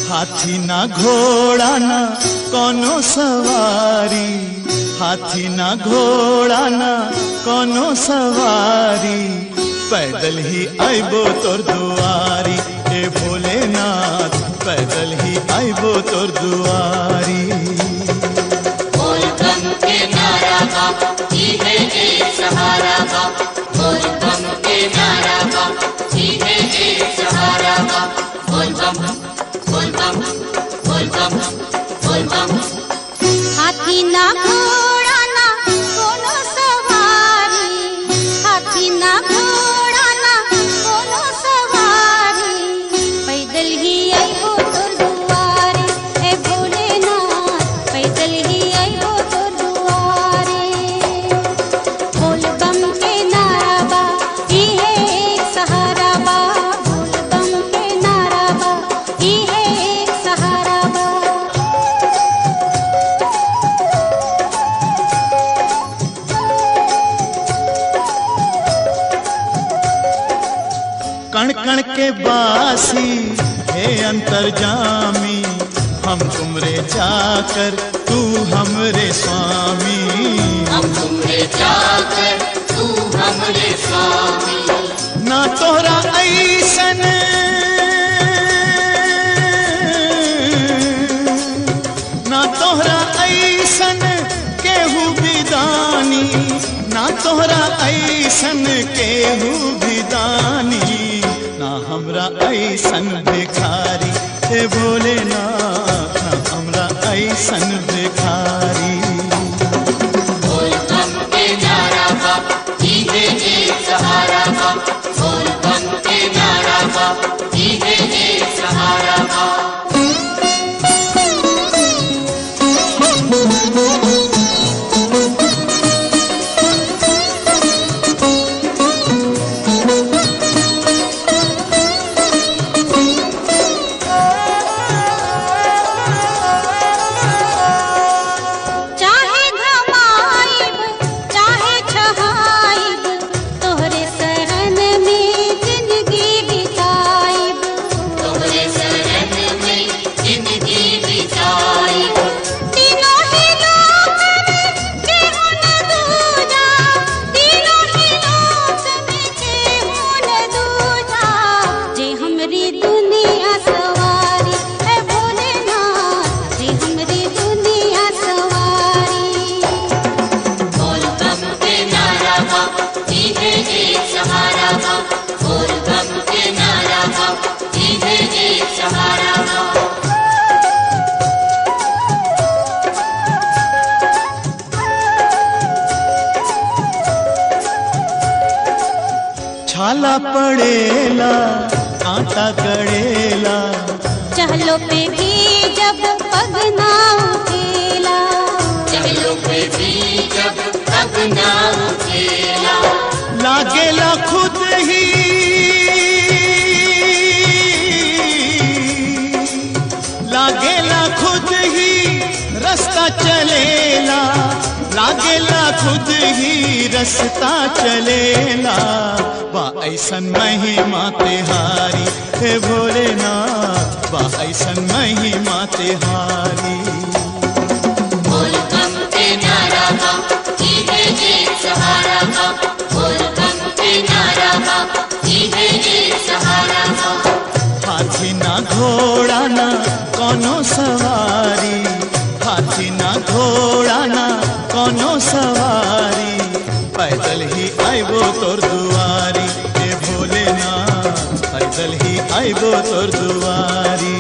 हाथी ना घोड़ा ना कोनो सवारी, हाथी ना घोड़ा ना कोनो सवारी, पैदल ही आइबो तोर दुआरी ए भोलेनाथ, पैदल ही आइबो तोर दुआरी। बोल बम के नारा बा, जीवे एक सहारा बा, बोल बम के नारा बा, जीवे एक सहारा बा, बोल बम बोल बम बोल बम बोल बम। हाथी ना घोड़ा ना कोनो सवारी, हाथी ना घोड़ा ना कोनो सवारी, पैदल ही आइबो तोर दुआरी ए भोलेनाथ, पैदल ही आइबो तोर दुआरी। बोल बम के नारा बा, इहे एक सहारा बा, बोल बम के नारा बा, इहे एक सहारा बा। कण कण के बासी हे अंतर्जामी, हम तुमरे चाकर तू हमरे स्वामी, हम तुमरे चाकर तू हमरे स्वामी। ना तोहरा ऐसन ना तोहरा ऐसन केहू बिदानी, ना तोहरा ऐसन केहू बिदानी, ना हमरा ऐसन भिखारी हे भोलेनाथ, ना हमरा ऐसन भिखारी। बोल बम के नारा बा, जीवे एक सहारा बा, बोल बम के नारा बा, जीवे एक सहारा बा। चाहे घमाइब चाहे छहाइब, तोहरे शरण में जिंदगी बिताइब, तोहरे शरण में जिंदगी बिताइब। तीनों ही लोक में केहू न दूजा, तीनों ही लोक में केहू न दूजा, जे हमरी दुनिया सवारी है भोलेनाथ, जे हमरी दुनिया सवारी। बोल बम के नारा बा, जीवे एक सहारा बा, बोल बम के नारा बा, जीवे एक सहारा बा। छाला पड़ेला कांटा गड़ेला, चहलो पे भी जब पग ना उठेला, चहलो पे भी जब पग ना उठेला, लागेला खुद ही लागेला खुद ही रास्ता चलेला, लागेला खुद ही रास्ता चलेला, बा ऐसन महिमा तेहारी हे भोलेनाथ, बा ऐसन महिमा तेहारी। बोल बम के नारा बा, जीवे एक सहारा बा, बोल बम के नारा बा, जीवे एक सहारा बा। हाथी ना घोड़ा ना कोनो सवारी, हाथी ना घोड़ा ना कोनो सवारी, पैदल ही आइबो तोर दुआरी ए भोलेनाथ, पैदल ही आइबो तोर दुआरी।